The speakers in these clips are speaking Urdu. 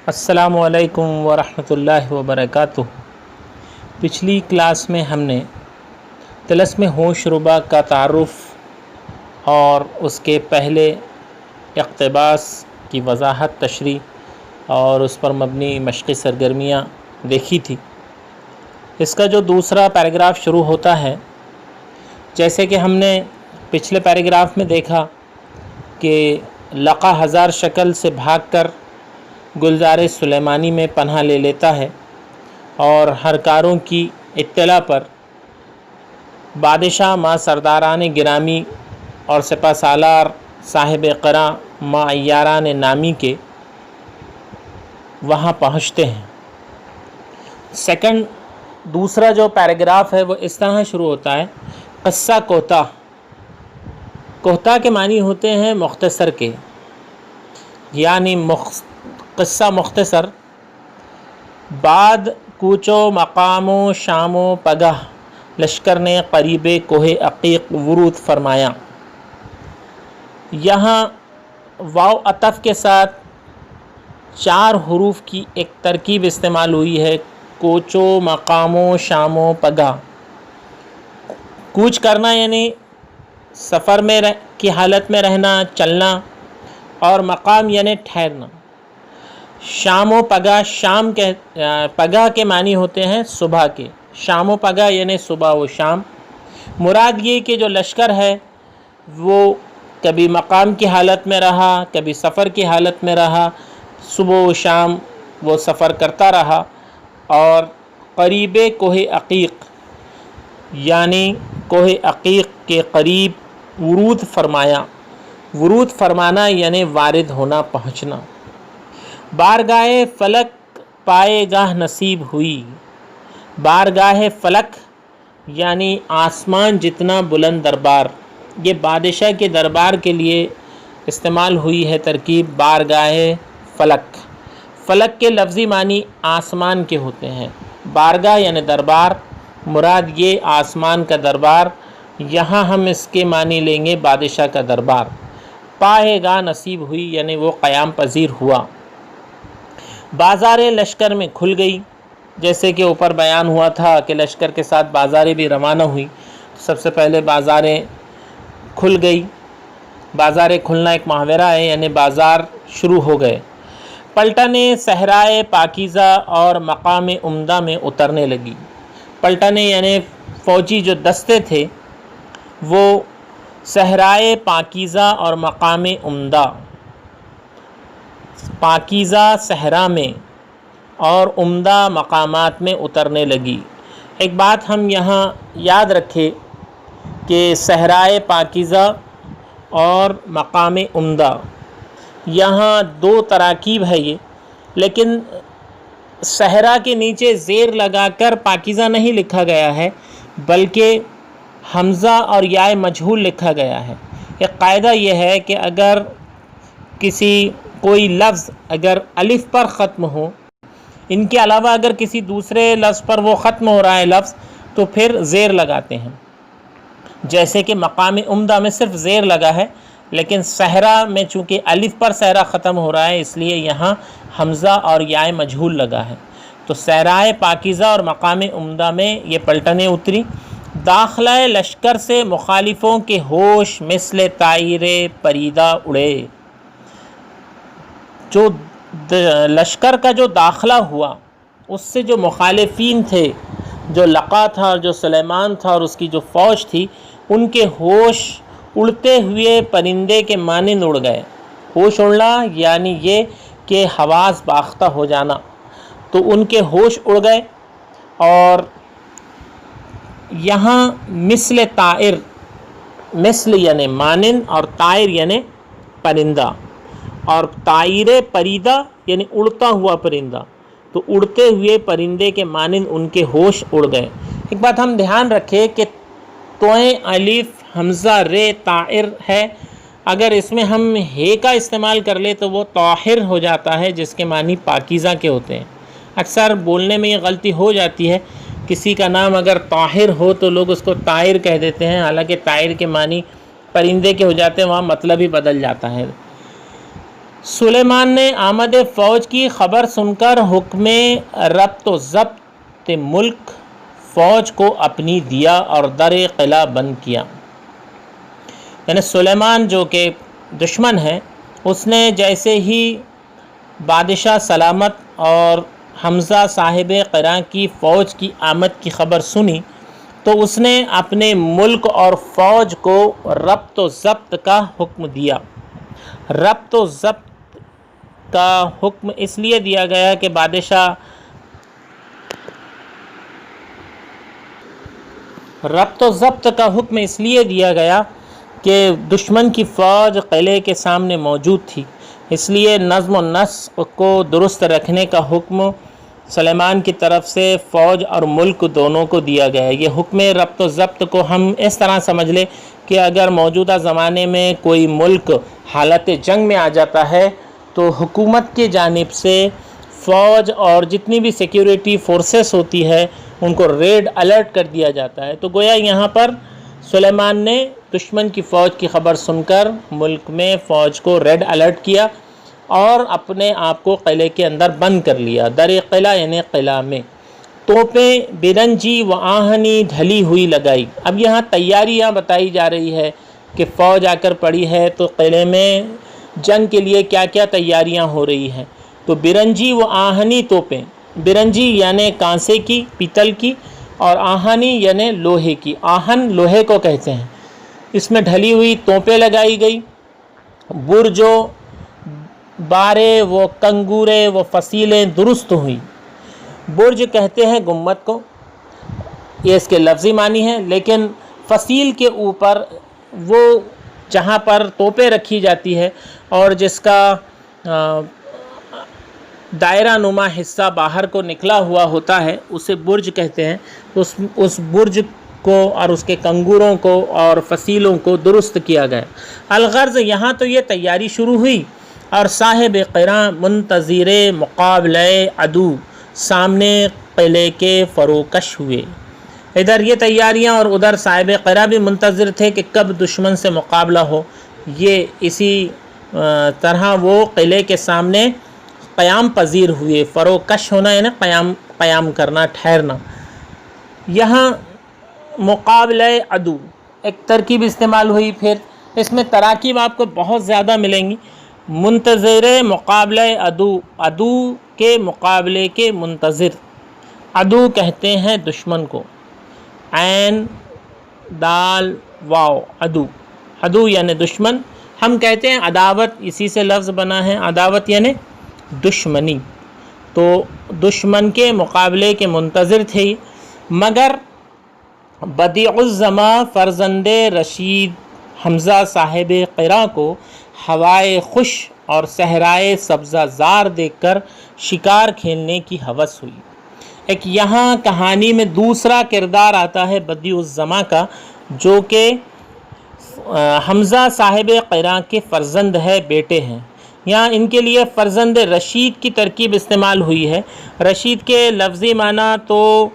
السلام علیکم ورحمۃ اللہ وبرکاتہ۔ پچھلی کلاس میں ہم نے طلسم ہوش ربا کا تعارف اور اس کے پہلے اقتباس کی وضاحت، تشریح اور اس پر مبنی مشقی سرگرمیاں دیکھی تھی۔ اس کا جو دوسرا پیراگراف شروع ہوتا ہے، جیسے کہ ہم نے پچھلے پیراگراف میں دیکھا کہ لقا ہزار شکل سے بھاگ کر گلزار سلیمانی میں پناہ لے لیتا ہے اور ہرکاروں کی اطلاع پر بادشاہ ماں سرداران گرامی اور سپہ سالار صاحب قراں ماں عیاران نامی کے وہاں پہنچتے ہیں۔ دوسرا جو پیراگراف ہے وہ اس طرح شروع ہوتا ہے: قصہ کوتاہ۔ کوتاہ کے معنی ہوتے ہیں مختصر کے، یعنی قصہ مختصر۔ بعد کوچ و مقام و شام و پگاہ لشکر نے قریب کوہ عقیق ورود فرمایا۔ یہاں واو عطف کے ساتھ 4 حروف کی ایک ترکیب استعمال ہوئی ہے: کوچ و مقام و شام و پگاہ۔ کوچ کرنا یعنی سفر میں کی حالت میں رہنا، چلنا، اور مقام یعنی ٹھہرنا۔ شام و پگاہ، پگاہ کے معنی ہوتے ہیں صبح کے، شام و پگاہ یعنی صبح و شام۔ مراد یہ کہ جو لشکر ہے وہ کبھی مقام کی حالت میں رہا، کبھی سفر کی حالت میں رہا، صبح و شام وہ سفر کرتا رہا، اور قریب کوہ عقیق یعنی کوہ عقیق کے قریب ورود فرمایا۔ ورود فرمانا یعنی وارد ہونا، پہنچنا۔ بارگاہ فلک پائے گاہ نصیب ہوئی۔ بارگاہ فلک یعنی آسمان جتنا بلند دربار، یہ بادشاہ کے دربار کے لیے استعمال ہوئی ہے ترکیب بارگاہ فلک۔ فلک کے لفظی معنی آسمان کے ہوتے ہیں۔ بارگاہ یعنی دربار، مراد یہ آسمان کا دربار، یہاں ہم اس کے معنی لیں گے بادشاہ کا دربار۔ پائے گاہ نصیب ہوئی یعنی وہ قیام پذیر ہوا۔ بازار لشکر میں کھل گئی، جیسے کہ اوپر بیان ہوا تھا کہ لشکر کے ساتھ بازاریں بھی روانہ ہوئی۔ سب سے پہلے بازاریں کھل گئی۔ بازاریں کھلنا ایک محاورہ ہے، یعنی بازار شروع ہو گئے۔ پلٹنیں صحرائے پاکیزہ اور مقام عمدہ میں اترنے لگی۔ پلٹنیں یعنی فوجی جو دستے تھے وہ صحرائے پاکیزہ اور مقام عمدہ، پاکیزہ صحرا میں اور عمدہ مقامات میں اترنے لگی۔ ایک بات ہم یہاں یاد رکھیں کہ صحرائے پاکیزہ اور مقام عمدہ، یہاں 2 تراکیب ہے یہ، لیکن صحرا کے نیچے زیر لگا کر پاکیزہ نہیں لکھا گیا ہے، بلکہ حمزہ اور یائے مجہول لکھا گیا ہے۔ ایک قاعدہ یہ ہے کہ اگر کوئی لفظ اگر الف پر ختم ہو، ان کے علاوہ اگر کسی دوسرے لفظ پر وہ ختم ہو رہا ہے لفظ، تو پھر زیر لگاتے ہیں۔ جیسے کہ مقام عمدہ میں صرف زیر لگا ہے، لیکن صحرا میں چونکہ الف پر صحرا ختم ہو رہا ہے، اس لیے یہاں حمزہ اور یائے مجہول لگا ہے۔ تو صحرائے پاکیزہ اور مقام عمدہ میں یہ پلٹنیں اتری۔ داخلہ لشکر سے مخالفوں کے ہوش مثل طائر پریدہ اڑے۔ جو لشکر کا جو داخلہ ہوا، اس سے جو مخالفین تھے، جو لقا تھا اور جو سلیمان تھا اور اس کی جو فوج تھی، ان کے ہوش اڑتے ہوئے پرندے کے مانند اڑ گئے۔ ہوش اڑنا یعنی یہ کہ حواس باختہ ہو جانا، تو ان کے ہوش اڑ گئے۔ اور یہاں مثل طائر، مثل یعنی مانند اور طائر یعنی پرندہ، اور طائر پریدہ یعنی اڑتا ہوا پرندہ، تو اڑتے ہوئے پرندے کے مانند ان کے ہوش اڑ گئے۔ ایک بات ہم دھیان رکھیں کہ توئیں الف حمزہ رے طائر ہے، اگر اس میں ہم ہے کا استعمال کر لیں تو وہ طاہر ہو جاتا ہے، جس کے معنی پاکیزہ کے ہوتے ہیں۔ اکثر بولنے میں یہ غلطی ہو جاتی ہے، کسی کا نام اگر طاہر ہو تو لوگ اس کو طائر کہہ دیتے ہیں، حالانکہ طائر کے معنی پرندے کے ہو جاتے ہیں، وہاں مطلب ہی بدل جاتا ہے۔ سلیمان نے آمد فوج کی خبر سن کر حکم ربط و ضبط ملک فوج کو اپنی دیا اور در قلعہ بند کیا۔ یعنی سلیمان جو کہ دشمن ہے، اس نے جیسے ہی بادشاہ سلامت اور حمزہ صاحب قرا کی فوج کی آمد کی خبر سنی تو اس نے اپنے ملک اور فوج کو ربط و ضبط کا حکم دیا۔ ربط و ضبط کا حکم اس لیے دیا گیا کہ ربط و ضبط کا حکم اس لیے دیا گیا کہ دشمن کی فوج قلعے کے سامنے موجود تھی، اس لیے نظم و نسق کو درست رکھنے کا حکم سلیمان کی طرف سے فوج اور ملک دونوں کو دیا گیا۔ یہ حکم ربط و ضبط کو ہم اس طرح سمجھ لیں کہ اگر موجودہ زمانے میں کوئی ملک حالت جنگ میں آ جاتا ہے تو حکومت کی جانب سے فوج اور جتنی بھی سیکیورٹی فورسز ہوتی ہے ان کو ریڈ الرٹ کر دیا جاتا ہے۔ تو گویا یہاں پر سلیمان نے دشمن کی فوج کی خبر سن کر ملک میں فوج کو ریڈ الرٹ کیا اور اپنے آپ کو قلعے کے اندر بند کر لیا۔ در قلعہ یعنی قلعہ میں توپیں برنجی و آہنی ڈھلی ہوئی لگائی۔ اب یہاں تیاریاں بتائی جا رہی ہے کہ فوج آ کر پڑی ہے تو قلعے میں جنگ کے لیے کیا کیا تیاریاں ہو رہی ہیں۔ تو برنجی و آہنی توپیں، برنجی یعنی کانسے کی، پیتل کی، اور آہنی یعنی لوہے کی۔ آہن لوہے کو کہتے ہیں۔ اس میں ڈھلی ہوئی توپیں لگائی گئی۔ برجو بارے و کنگورے و فصیلیں درست ہوئی۔ برج کہتے ہیں گنبد کو، یہ اس کے لفظی معنی ہے، لیکن فصیل کے اوپر وہ جہاں پر توپیں رکھی جاتی ہے اور جس کا دائرہ نما حصہ باہر کو نکلا ہوا ہوتا ہے اسے برج کہتے ہیں۔ اس برج کو اور اس کے کنگوروں کو اور فصیلوں کو درست کیا گیا۔ الغرض یہاں تو یہ تیاری شروع ہوئی اور صاحب قرا منتظر مقابلہ عدو سامنے قلعے کے فروکش ہوئے۔ ادھر یہ تیاریاں اور ادھر صاحب قرا بھی منتظر تھے کہ کب دشمن سے مقابلہ ہو۔ یہ اسی طرح وہ قلعے کے سامنے قیام پذیر ہوئے۔ فروکش ہونا یعنی قیام کرنا، ٹھہرنا۔ یہاں مقابلہ عدو ایک ترکیب استعمال ہوئی، پھر اس میں تراکیب آپ کو بہت زیادہ ملیں گی۔ منتظر مقابلہ عدو، عدو کے مقابلے کے منتظر۔ عدو کہتے ہیں دشمن کو، عین دال واو عدو، عدو یعنی دشمن۔ ہم کہتے ہیں عداوت، اسی سے لفظ بنا ہے، عداوت یعنی دشمنی۔ تو دشمن کے مقابلے کے منتظر تھے، مگر بدیع الزماں فرزند رشید حمزہ صاحب قرا کو ہوائے خوش اور صحرائے سبزہ زار دیکھ کر شکار کھیلنے کی ہوس ہوئی۔ ایک یہاں کہانی میں دوسرا کردار آتا ہے بدیع الزماں کا، جو کہ حمزہ صاحب قرا کے فرزند ہے، بیٹے ہیں۔ یہاں ان کے لیے فرزند رشید کی ترکیب استعمال ہوئی ہے۔ رشید کے لفظی معنی تو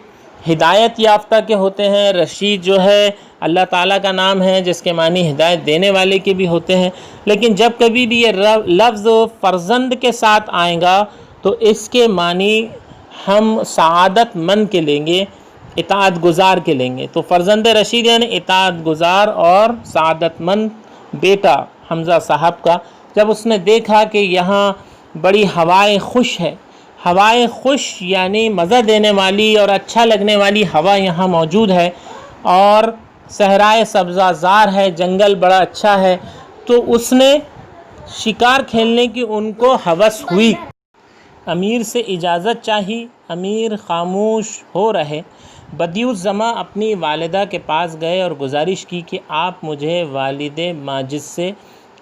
ہدایت یافتہ کے ہوتے ہیں۔ رشید جو ہے اللہ تعالیٰ کا نام ہے جس کے معنی ہدایت دینے والے کے بھی ہوتے ہیں، لیکن جب کبھی بھی یہ لفظ فرزند کے ساتھ آئے گا تو اس کے معنی ہم سعادت مند کے لیں گے، اطاعت گزار کے لیں گے۔ تو فرزند رشید یعنی اطاعت گزار اور سعادت مند بیٹا حمزہ صاحب کا، جب اس نے دیکھا کہ یہاں بڑی ہوائے خوش ہے، ہوائے خوش یعنی مزہ دینے والی اور اچھا لگنے والی ہوا یہاں موجود ہے، اور صحرائے سبزہ زار ہے، جنگل بڑا اچھا ہے، تو اس نے شکار کھیلنے کی ان کو ہوس ہوئی۔ امیر سے اجازت چاہی، امیر خاموش ہو رہے۔ بدیع الزماں اپنی والدہ کے پاس گئے اور گزارش کی کہ آپ مجھے والد ماجد سے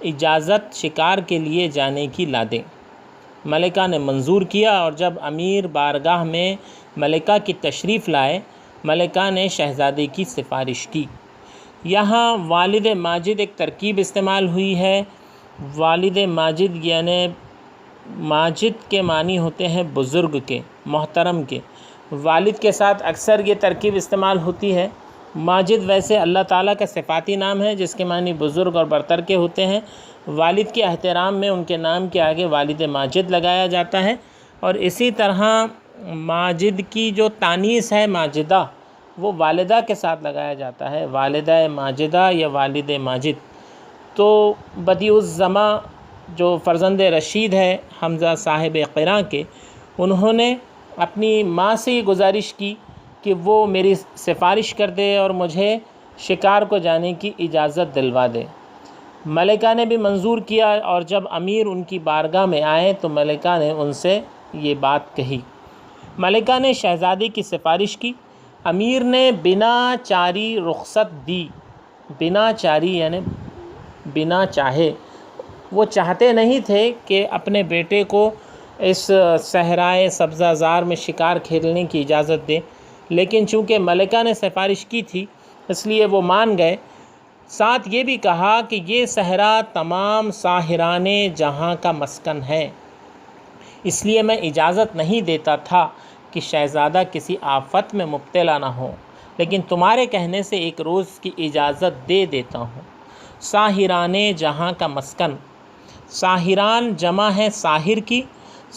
اجازت شکار کے لیے جانے کی لا دیں۔ ملکہ نے منظور کیا، اور جب امیر بارگاہ میں ملکہ کی تشریف لائے، ملکہ نے شہزادے کی سفارش کی۔ یہاں والد ماجد ایک ترکیب استعمال ہوئی ہے۔ والد ماجد یعنی ماجد کے معنی ہوتے ہیں بزرگ کے، محترم کے۔ والد کے ساتھ اکثر یہ ترکیب استعمال ہوتی ہے ماجد ویسے اللہ تعالیٰ کا صفاتی نام ہے جس کے معنی بزرگ اور برتر کے ہوتے ہیں۔ والد کے احترام میں ان کے نام کے آگے والد ماجد لگایا جاتا ہے، اور اسی طرح ماجد کی جو تانیث ہے ماجدہ، وہ والدہ کے ساتھ لگایا جاتا ہے، والدہ ماجدہ یا والد ماجد۔ تو بدیع الزماں جو فرزند رشید ہے حمزہ صاحب قراء کے، انہوں نے اپنی ماں سے یہ گزارش کی کہ وہ میری سفارش کر دے اور مجھے شکار کو جانے کی اجازت دلوا دے۔ ملکہ نے بھی منظور کیا، اور جب امیر ان کی بارگاہ میں آئے تو ملکہ نے ان سے یہ بات کہی۔ ملکہ نے شہزادی کی سفارش کی، امیر نے بنا چاری رخصت دی۔ بنا چاری یعنی بنا چاہے، وہ چاہتے نہیں تھے کہ اپنے بیٹے کو اس صحرائے سبزہ زار میں شکار کھیلنے کی اجازت دے، لیکن چونکہ ملکہ نے سفارش کی تھی اس لیے وہ مان گئے۔ ساتھ یہ بھی کہا کہ یہ صحرا تمام ساحران جہاں کا مسکن ہے، اس لیے میں اجازت نہیں دیتا تھا کہ شہزادہ کسی آفت میں مبتلا نہ ہو، لیکن تمہارے کہنے سے ایک روز کی اجازت دے دیتا ہوں۔ ساحران جہاں کا مسکن، ساحران جمع ہے ساحر کی،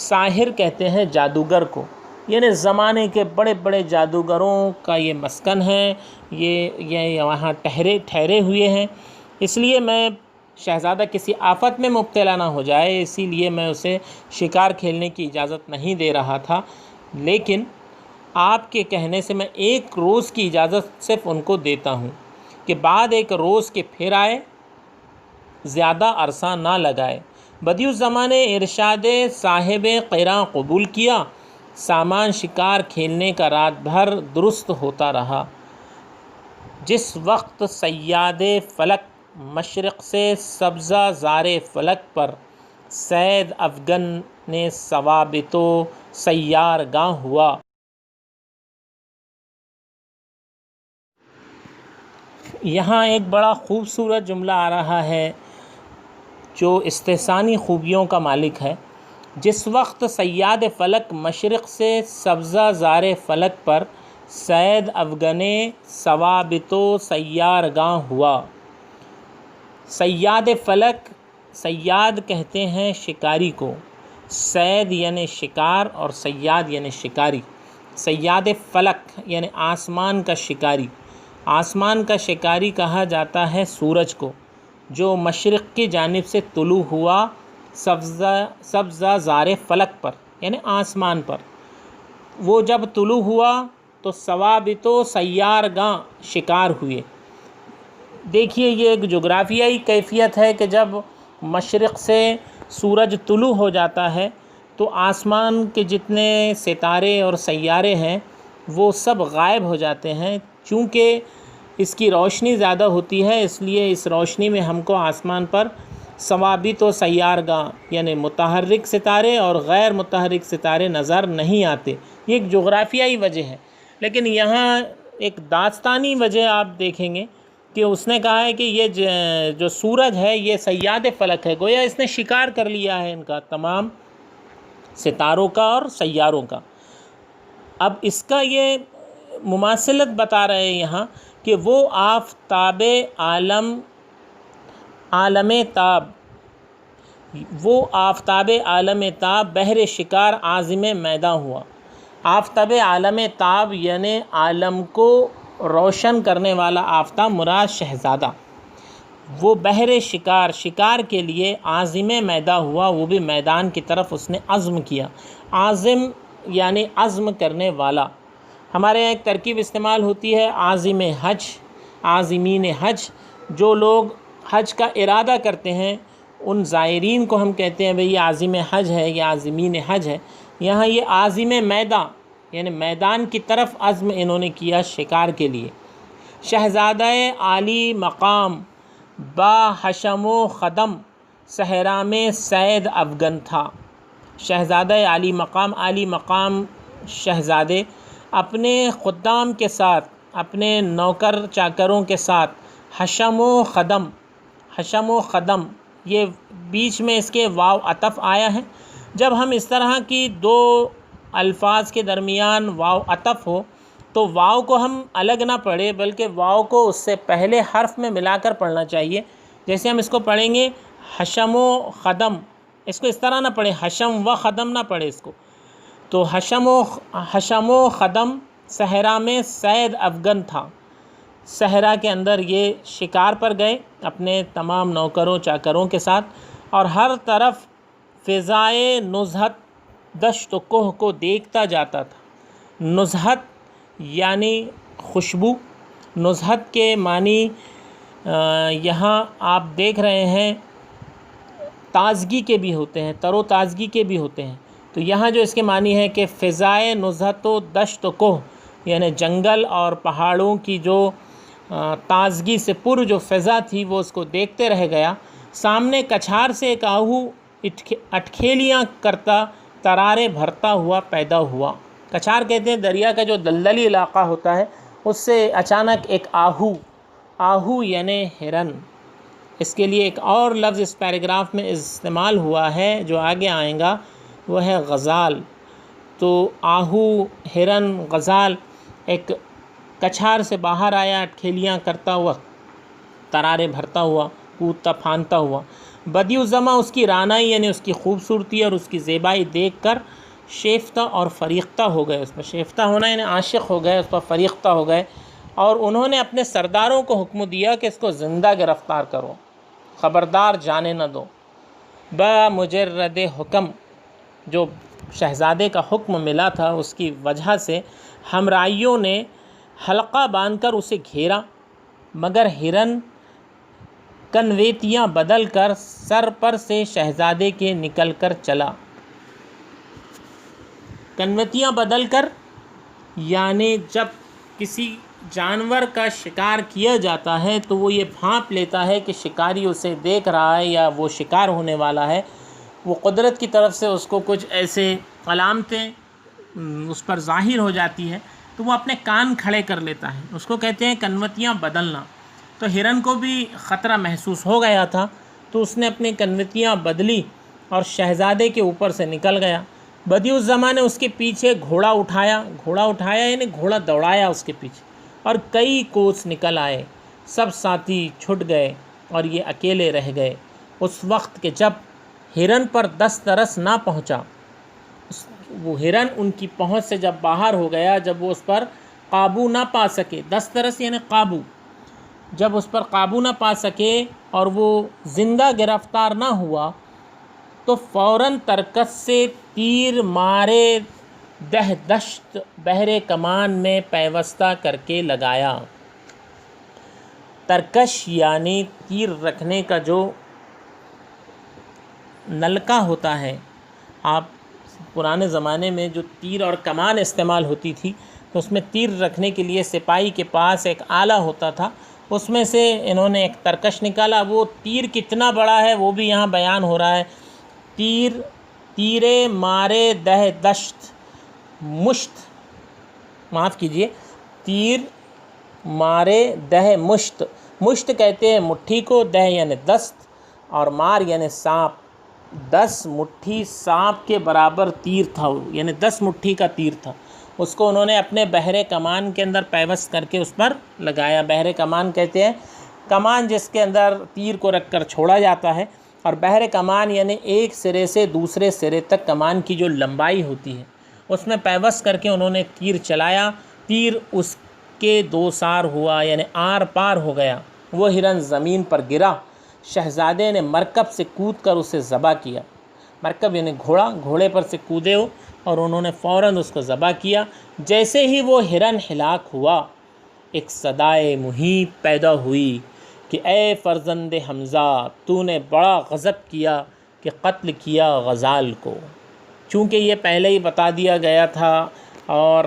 ساحر کہتے ہیں جادوگر کو، یعنی زمانے کے بڑے بڑے جادوگروں کا یہ مسکن ہے، یہ وہاں ٹھہرے ہوئے ہیں، اس لیے میں شہزادہ کسی آفت میں مبتلا نہ ہو جائے، اسی لیے میں اسے شکار کھیلنے کی اجازت نہیں دے رہا تھا، لیکن آپ کے کہنے سے میں ایک روز کی اجازت صرف ان کو دیتا ہوں کہ بعد ایک روز کے پھر آئے، زیادہ عرصہ نہ لگائے۔ بدیع الزماں نے ارشاد صاحب قراء قبول کیا، سامان شکار کھیلنے کا رات بھر درست ہوتا رہا۔ جس وقت صیاد فلک مشرق سے سبزہ زار فلک پر صید افگن نے ثوابت و سیار گاں ہوا۔ یہاں ایک بڑا خوبصورت جملہ آ رہا ہے جو استحسانی خوبیوں کا مالک ہے۔ جس وقت صیاد فلک مشرق سے سبزہ زار فلک پر صید افگن ثوابت و سیار گاں ہوا۔ صیاد فلک، صیاد کہتے ہیں شکاری کو، صید یعنی شکار اور صیاد یعنی شکاری۔ صیاد فلک یعنی آسمان کا شکاری۔ آسمان کا شکاری کہا جاتا ہے سورج کو، جو مشرق کی جانب سے طلوع ہوا سبزہ زار فلک پر یعنی آسمان پر۔ وہ جب طلوع ہوا تو ثوابت و سیار گاں شکار ہوئے۔ دیکھیے یہ ایک جغرافیائی کیفیت ہے کہ جب مشرق سے سورج طلوع ہو جاتا ہے تو آسمان کے جتنے ستارے اور سیارے ہیں وہ سب غائب ہو جاتے ہیں، چونکہ اس کی روشنی زیادہ ہوتی ہے، اس لیے اس روشنی میں ہم کو آسمان پر ثوابت و سیار گاں یعنی متحرک ستارے اور غیر متحرک ستارے نظر نہیں آتے۔ یہ ایک جغرافیائی وجہ ہے، لیکن یہاں ایک داستانی وجہ آپ دیکھیں گے کہ اس نے کہا ہے کہ یہ جو سورج ہے یہ صیاد فلک ہے، گویا اس نے شکار کر لیا ہے ان کا، تمام ستاروں کا اور سیاروں کا۔ اب اس کا یہ مماثلت بتا رہے ہیں یہاں کہ وہ آفتاب عالم تاب، وہ آفتاب عالم تاب بہر شکار عازم میداں ہوا۔ آفتاب عالم تاب یعنی عالم کو روشن کرنے والا آفتاب مراد شہزادہ، وہ بہر شکار، شکار کے لیے عازم میداں ہوا، وہ بھی میدان کی طرف اس نے عزم کیا۔ عازم یعنی عزم کرنے والا۔ ہمارے یہاں ایک ترکیب استعمال ہوتی ہے عازم حج، عازمین حج، جو لوگ حج کا ارادہ کرتے ہیں ان زائرین کو ہم کہتے ہیں بھئی یہ عازم حج ہے، یہ عازمین حج ہے۔ یہاں یہ عازم میدان یعنی میدان کی طرف عزم انہوں نے کیا شکار کے لیے۔ شہزادہ عالی مقام با حشم و خدم صحرا میں صید افگن تھا۔ شہزادہ عالی مقام شہزادے اپنے خدام کے ساتھ، اپنے نوکر چاکروں کے ساتھ حشم و خدم یہ بیچ میں اس کے واو عطف آیا ہے۔ جب ہم اس طرح کی دو الفاظ کے درمیان واو عطف ہو تو واو کو ہم الگ نہ پڑھیں بلکہ واو کو اس سے پہلے حرف میں ملا کر پڑھنا چاہیے. جیسے ہم اس کو پڑھیں گے حشم و خدم، اس کو اس طرح نہ پڑھیں، حشم و خدم نہ پڑھیں اس کو. تو حشم و خدم صحرا میں صید افغن تھا. صحرا کے اندر یہ شکار پر گئے اپنے تمام نوکروں چاکروں کے ساتھ، اور ہر طرف فضائے نزہت دشت و کوہ کو دیکھتا جاتا تھا. نزہت یعنی خوشبو. نزہت کے معنی یہاں آپ دیکھ رہے ہیں تازگی کے بھی ہوتے ہیں، تر و تازگی کے بھی ہوتے ہیں. تو یہاں جو اس کے معنی ہے کہ فضائے نزہت و دشت و کوہ، یعنی جنگل اور پہاڑوں کی جو تازگی سے پر جو فضا تھی وہ اس کو دیکھتے رہ گیا. سامنے کچھار سے ایک آہو اٹکھیلیاں کرتا ترارے بھرتا ہوا پیدا ہوا. کچھار کہتے ہیں دریا کا جو دلدلی علاقہ ہوتا ہے اس سے اچانک ایک آہو یعنی ہرن. اس کے لیے ایک اور لفظ اس پیراگراف میں استعمال ہوا ہے جو آگے آئیں گا، وہ ہے غزال. تو آہو، ہرن، غزال ایک کچھار سے باہر آیا اٹکھیلیاں کرتا ہوا، ترارے بھرتا ہوا، کودتا پھاندتا ہوا. بدیع الزماں اس کی رعنائی یعنی اس کی خوبصورتی اور اس کی زیبائی دیکھ کر شیفتہ اور فریختہ ہو گئے. اس میں شیفتہ ہونا یعنی عاشق ہو گئے، اس پر فریختہ ہو گئے، اور انہوں نے اپنے سرداروں کو حکم دیا کہ اس کو زندہ گرفتار کرو، خبردار جانے نہ دو. بمجرد حکم، جو شہزادے کا حکم ملا تھا اس کی وجہ سے ہمراہیوں نے حلقہ باندھ کر اسے گھیرا، مگر ہرن کنویتیاں بدل کر سر پر سے شہزادے کے نکل کر چلا. کنویتیاں بدل کر یعنی جب کسی جانور کا شکار کیا جاتا ہے تو وہ یہ بھانپ لیتا ہے کہ شکاری اسے دیکھ رہا ہے یا وہ شکار ہونے والا ہے. وہ قدرت کی طرف سے اس کو کچھ ایسے علامتیں اس پر ظاہر ہو جاتی ہے تو وہ اپنے کان کھڑے کر لیتا ہے، اس کو کہتے ہیں کنوتیاں بدلنا. تو ہرن کو بھی خطرہ محسوس ہو گیا تھا تو اس نے اپنی کنوتیاں بدلی اور شہزادے کے اوپر سے نکل گیا. بدیع الزماں نے اس کے پیچھے گھوڑا اٹھایا یعنی گھوڑا دوڑایا اس کے پیچھے، اور کئی کوس نکل آئے. سب ساتھی چھٹ گئے اور یہ اکیلے رہ گئے اس وقت کہ جب ہرن پر دسترس نہ پہنچا. وہ ہرن ان کی پہنچ سے جب باہر ہو گیا، جب وہ اس پر قابو نہ پا سکے، دسترس یعنی قابو، جب اس پر قابو نہ پا سکے اور وہ زندہ گرفتار نہ ہوا تو فوراً ترکش سے تیر مارے دہ دشت بحر کمان میں پیوستہ کر کے لگایا. ترکش یعنی تیر رکھنے کا جو نلکا ہوتا ہے. آپ پرانے زمانے میں جو تیر اور کمان استعمال ہوتی تھی تو اس میں تیر رکھنے کے لیے سپاہی کے پاس ایک آلہ ہوتا تھا، اس میں سے انہوں نے ایک ترکش نکالا. وہ تیر کتنا بڑا ہے وہ بھی یہاں بیان ہو رہا ہے. تیرے مارے دہ دشت، تیر مارے دہ مشت. مشت کہتے ہیں مٹھی کو، دہ یعنی دست اور مار یعنی سانپ. 10 مٹھی سانپ کے برابر تیر تھا، یعنی 10 مٹھی کا تیر تھا. اس کو انہوں نے اپنے بحر کمان کے اندر پیوست کر کے اس پر لگایا. بحر کمان کہتے ہیں کمان جس کے اندر تیر کو رکھ کر چھوڑا جاتا ہے، اور بحر کمان یعنی ایک سرے سے دوسرے سرے تک کمان کی جو لمبائی ہوتی ہے اس میں پیوست کر کے انہوں نے تیر چلایا. تیر اس کے 2 سار ہوا یعنی آر پار ہو گیا. وہ ہرن زمین پر گرا. شہزادے نے مرکب سے کود کر اسے ذبح کیا. مرکب یعنی گھوڑے پر سے کودے ہو اور انہوں نے فوراً اس کو ذبح کیا. جیسے ہی وہ ہرن ہلاک ہوا ایک صدائے مہیب پیدا ہوئی کہ اے فرزند حمزہ، تو نے بڑا غضب کیا کہ قتل کیا غزال کو. چونکہ یہ پہلے ہی بتا دیا گیا تھا اور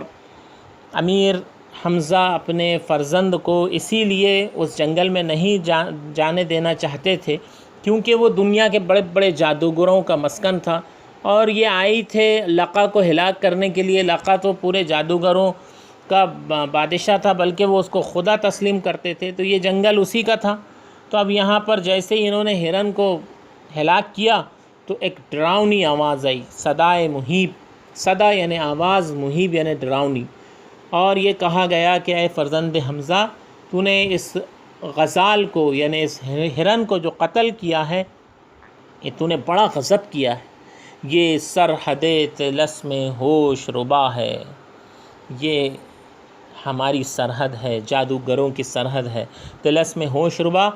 امیر حمزہ اپنے فرزند کو اسی لیے اس جنگل میں نہیں جانے دینا چاہتے تھے کیونکہ وہ دنیا کے بڑے بڑے جادوگروں کا مسکن تھا، اور یہ آئی تھے لقا کو ہلاک کرنے کے لیے. لقا تو پورے جادوگروں کا بادشاہ تھا، بلکہ وہ اس کو خدا تسلیم کرتے تھے، تو یہ جنگل اسی کا تھا. تو اب یہاں پر جیسے ہی انہوں نے ہرن کو ہلاک کیا تو ایک ڈراؤنی آواز آئی، صدائے مہیب. صدا یعنی آواز، مہیب یعنی ڈراؤنی. اور یہ کہا گیا کہ اے فرزند حمزہ، تو نے اس غزال کو یعنی اس ہرن کو جو قتل کیا ہے، یہ تو نے بڑا غضب کیا ہے، یہ سرحد طلسم ہوش ربا ہے، یہ ہماری سرحد ہے، جادوگروں کی سرحد ہے۔ طلسم ہوش ربا،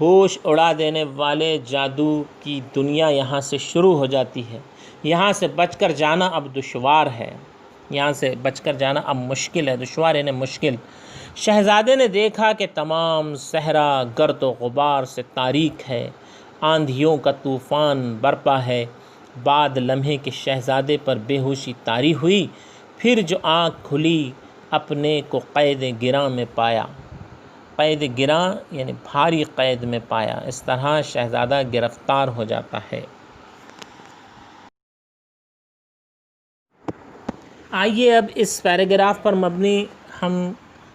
ہوش اڑا دینے والے جادو کی دنیا یہاں سے شروع ہو جاتی ہے، یہاں سے بچ کر جانا اب دشوار ہے، یہاں سے بچ کر جانا اب مشکل ہے، دشوار یعنی مشکل۔ شہزادے نے دیکھا کہ تمام صحرا گرد و غبار سے تاریک ہے، آندھیوں کا طوفان برپا ہے۔ بعد لمحے کے شہزادے پر بے ہوشی طاری ہوئی، پھر جو آنکھ کھلی اپنے کو قید گراں میں پایا۔ قید گراں یعنی بھاری قید میں پایا۔ اس طرح شہزادہ گرفتار ہو جاتا ہے۔ آئیے اب اس پیراگراف پر مبنی ہم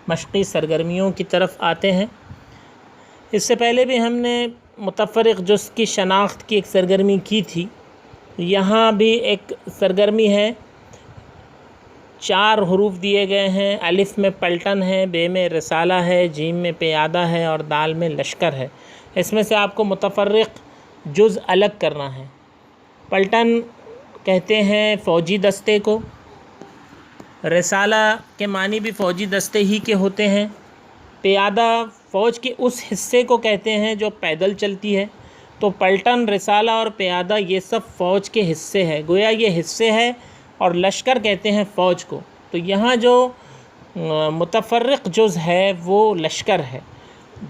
مشقی سرگرمیوں کی طرف آتے ہیں۔ اس سے پہلے بھی ہم نے متفرق جز کی شناخت کی ایک سرگرمی کی تھی۔ یہاں بھی ایک سرگرمی ہے، 4 حروف دیے گئے ہیں، الف میں پلٹن ہے، بے میں رسالہ ہے، جیم میں پیادہ ہے اور دال میں لشکر ہے۔ اس میں سے آپ کو متفرق جز الگ کرنا ہے۔ پلٹن کہتے ہیں فوجی دستے کو، رسالہ کے معنی بھی فوجی دستے ہی کے ہوتے ہیں، پیادہ فوج کے اس حصے کو کہتے ہیں جو پیدل چلتی ہے۔ تو پلٹن، رسالہ اور پیادہ یہ سب فوج کے حصے ہیں، گویا یہ حصے ہے، اور لشکر کہتے ہیں فوج کو۔ تو یہاں جو متفرق جز ہے وہ لشکر ہے،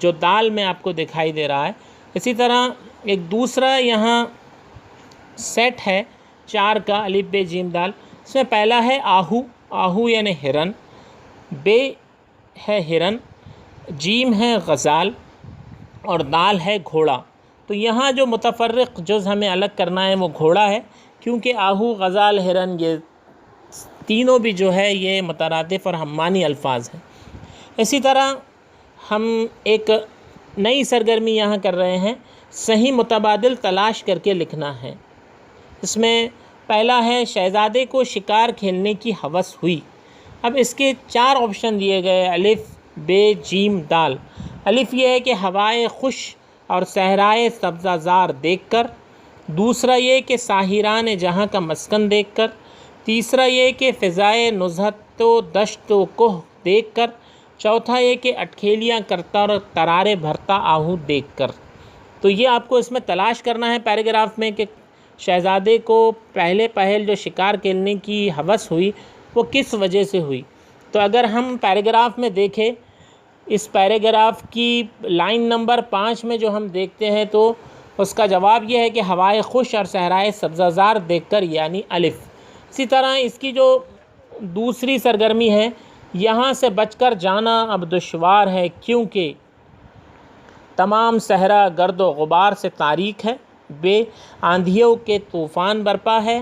جو دال میں آپ کو دکھائی دے رہا ہے۔ اسی طرح ایک دوسرا یہاں سیٹ ہے 4 کا، الف بے جیم دال۔ اس میں پہلا ہے آہو، آہو یعنی ہرن، بے ہے ہرن، جیم ہے غزال اور دال ہے گھوڑا۔ تو یہاں جو متفرق جز ہمیں الگ کرنا ہے وہ گھوڑا ہے، کیونکہ آہو، غزال، ہرن یہ تینوں بھی جو ہے یہ مترادف اور ہم معنی الفاظ ہیں۔ اسی طرح ہم ایک نئی سرگرمی یہاں کر رہے ہیں، صحیح متبادل تلاش کر کے لکھنا ہے۔ اس میں پہلا ہے شہزادے کو شکار کھیلنے کی ہوس ہوئی۔ اب اس کے 4 آپشن دیے گئے، الف بے جیم دال۔ الف یہ ہے کہ ہوائے خوش اور صحرائے سبزہ زار دیکھ کر، دوسرا یہ کہ ساحران جہاں کا مسکن دیکھ کر، تیسرا یہ کہ فضائے نزہت و دشت و کوہ دیکھ کر، چوتھا یہ کہ اٹکھیلیاں کرتا اور ترارے بھرتا آہو دیکھ کر۔ تو یہ آپ کو اس میں تلاش کرنا ہے پیراگراف میں کہ شہزادے کو پہلے پہل جو شکار کھیلنے کی ہوس ہوئی وہ کس وجہ سے ہوئی۔ تو اگر ہم پیراگراف میں دیکھیں، اس پیراگراف کی لائن نمبر 5 میں جو ہم دیکھتے ہیں تو اس کا جواب یہ ہے کہ ہوائے خوش اور صحرائے سبزہ زار دیکھ کر، یعنی الف۔ اسی طرح اس کی جو دوسری سرگرمی ہے، یہاں سے بچ کر جانا اب دشوار ہے کیونکہ تمام صحرا گرد و غبار سے تاریک ہے، بے آندھیوں کے طوفان برپا ہے،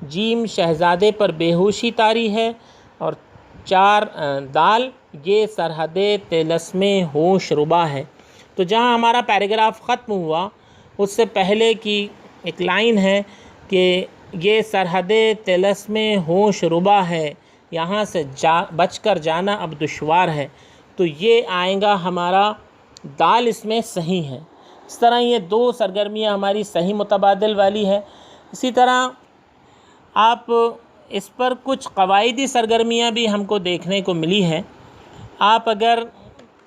جیم شہزادے پر بے ہوشی طاری ہے، اور 4 دال یہ سرحد طلسم ہوش ربا ہے۔ تو جہاں ہمارا پیراگراف ختم ہوا اس سے پہلے کی ایک لائن ہے کہ یہ سرحد طلسم ہوش ربا ہے، یہاں سے بچ کر جانا اب دشوار ہے۔ تو یہ آئے گا ہمارا دال، اس میں صحیح ہے۔ اس طرح یہ 2 سرگرمیاں ہماری صحیح متبادل والی ہے۔ اسی طرح آپ اس پر کچھ قواعدی سرگرمیاں بھی ہم کو دیکھنے کو ملی ہے۔ آپ اگر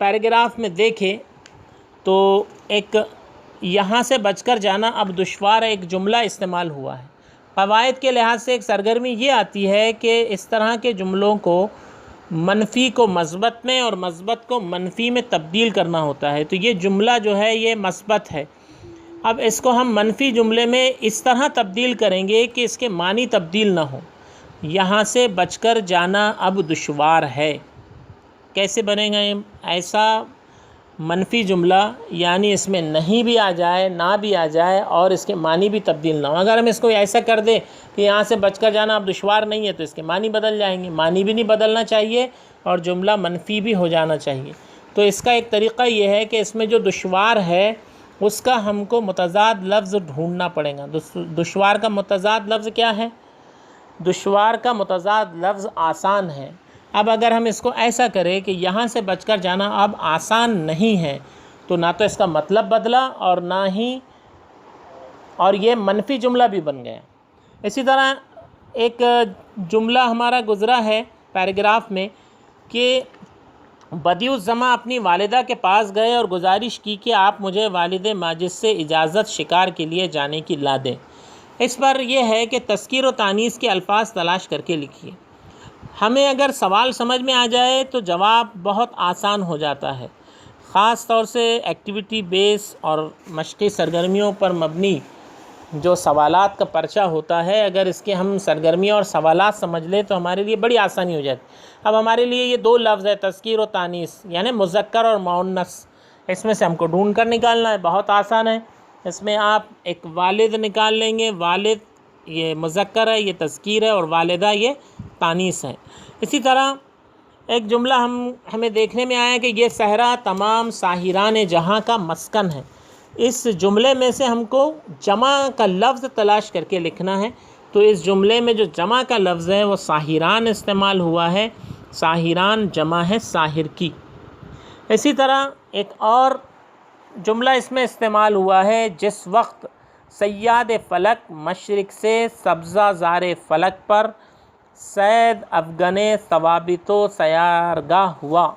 پیراگراف میں دیکھیں تو ایک یہاں سے بچ کر جانا اب دشوار ہے، ایک جملہ استعمال ہوا ہے۔ قواعد کے لحاظ سے ایک سرگرمی یہ آتی ہے کہ اس طرح کے جملوں کو منفی کو مثبت میں اور مثبت کو منفی میں تبدیل کرنا ہوتا ہے۔ تو یہ جملہ جو ہے یہ مثبت ہے، اب اس کو ہم منفی جملے میں اس طرح تبدیل کریں گے کہ اس کے معنی تبدیل نہ ہو۔ یہاں سے بچ کر جانا اب دشوار ہے، کیسے بنے گا؟ ایسا منفی جملہ یعنی اس میں نہیں بھی آ جائے، نہ بھی آ جائے اور اس کے معنی بھی تبدیل نہ ہو۔ اگر ہم اس کو ایسا کر دیں کہ یہاں سے بچ کر جانا اب دشوار نہیں ہے تو اس کے معنی بدل جائیں گے، معنی بھی نہیں بدلنا چاہیے اور جملہ منفی بھی ہو جانا چاہیے۔ تو اس کا ایک طریقہ یہ ہے کہ اس میں جو دشوار ہے اس کا ہم کو متضاد لفظ ڈھونڈنا پڑے گا۔ دشوار کا متضاد لفظ کیا ہے؟ دشوار کا متضاد لفظ آسان ہے، اب اگر ہم اس کو ایسا کریں کہ یہاں سے بچ کر جانا اب آسان نہیں ہے، تو نہ تو اس کا مطلب بدلا اور نہ ہی اور یہ منفی جملہ بھی بن گیا۔ اسی طرح ایک جملہ ہمارا گزرا ہے پیراگراف میں کہ بدیع الزماں اپنی والدہ کے پاس گئے اور گزارش کی کہ آپ مجھے والد ماجد سے اجازت شکار کے لیے جانے کی لا دیں۔ اس پر یہ ہے کہ تذکیر و تانیث کے الفاظ تلاش کر کے لکھیے۔ ہمیں اگر سوال سمجھ میں آ جائے تو جواب بہت آسان ہو جاتا ہے، خاص طور سے ایکٹیویٹی بیس اور مشقی سرگرمیوں پر مبنی جو سوالات کا پرچہ ہوتا ہے، اگر اس کے ہم سرگرمیاں اور سوالات سمجھ لیں تو ہمارے لیے بڑی آسانی ہو جاتی۔ اب ہمارے لیے یہ دو لفظ ہے تذکیر و تانیث، یعنی مذکر اور مؤنث، اس میں سے ہم کو ڈھونڈ کر نکالنا ہے، بہت آسان ہے۔ اس میں آپ ایک والد نکال لیں گے، والد یہ مذکر ہے، یہ تذکیر ہے، اور والدہ یہ تانیث ہے۔ اسی طرح ایک جملہ ہمیں دیکھنے میں آیا کہ یہ صحرا تمام ساحران جہاں کا مسکن ہے۔ اس جملے میں سے ہم کو جمع کا لفظ تلاش کر کے لکھنا ہے، تو اس جملے میں جو جمع کا لفظ ہے وہ ساحران استعمال ہوا ہے، ساحران جمع ہے ساحر کی۔ اسی طرح ایک اور جملہ اس میں استعمال ہوا ہے، جس وقت صیاد فلک مشرق سے سبزہ زار فلک پر صید افغن ثوابت و سیارگاہ ہوا۔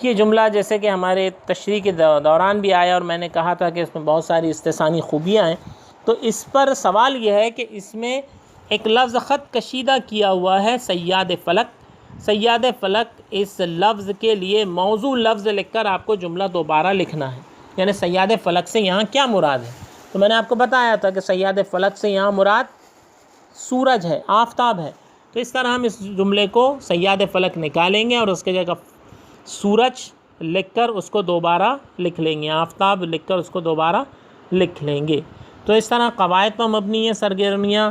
یہ جملہ جیسے کہ ہمارے تشریح کے دوران بھی آیا اور میں نے کہا تھا کہ اس میں بہت ساری استثنائی خوبیاں ہیں، تو اس پر سوال یہ ہے کہ اس میں ایک لفظ خط کشیدہ کیا ہوا ہے صیاد فلک۔ صیاد فلک اس لفظ کے لیے موضوع لفظ لکھ کر آپ کو جملہ دوبارہ لکھنا ہے، یعنی صیاد فلک سے یہاں کیا مراد ہے؟ تو میں نے آپ کو بتایا تھا کہ صیاد فلک سے یہاں مراد سورج ہے، آفتاب ہے۔ تو اس طرح ہم اس جملے کو صیاد فلک نکالیں گے اور اس کے جگہ سورج لکھ کر اس کو دوبارہ لکھ لیں گے، آفتاب لکھ کر اس کو دوبارہ لکھ لیں گے۔ تو اس طرح قواعد پر مبنی سرگرمیاں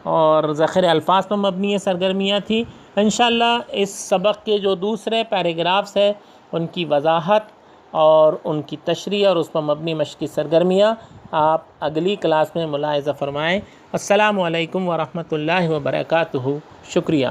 اور ذخیرہ الفاظ پر مبنی سرگرمیاں تھی۔ انشاءاللہ اس سبق کے جو دوسرے پیراگرافس ہیں ان کی وضاحت اور ان کی تشریح اور اس پر مبنی مشقی سرگرمیاں آپ اگلی کلاس میں ملاحظہ فرمائیں۔ السلام علیکم ورحمۃ اللہ وبرکاتہ۔ شکریہ۔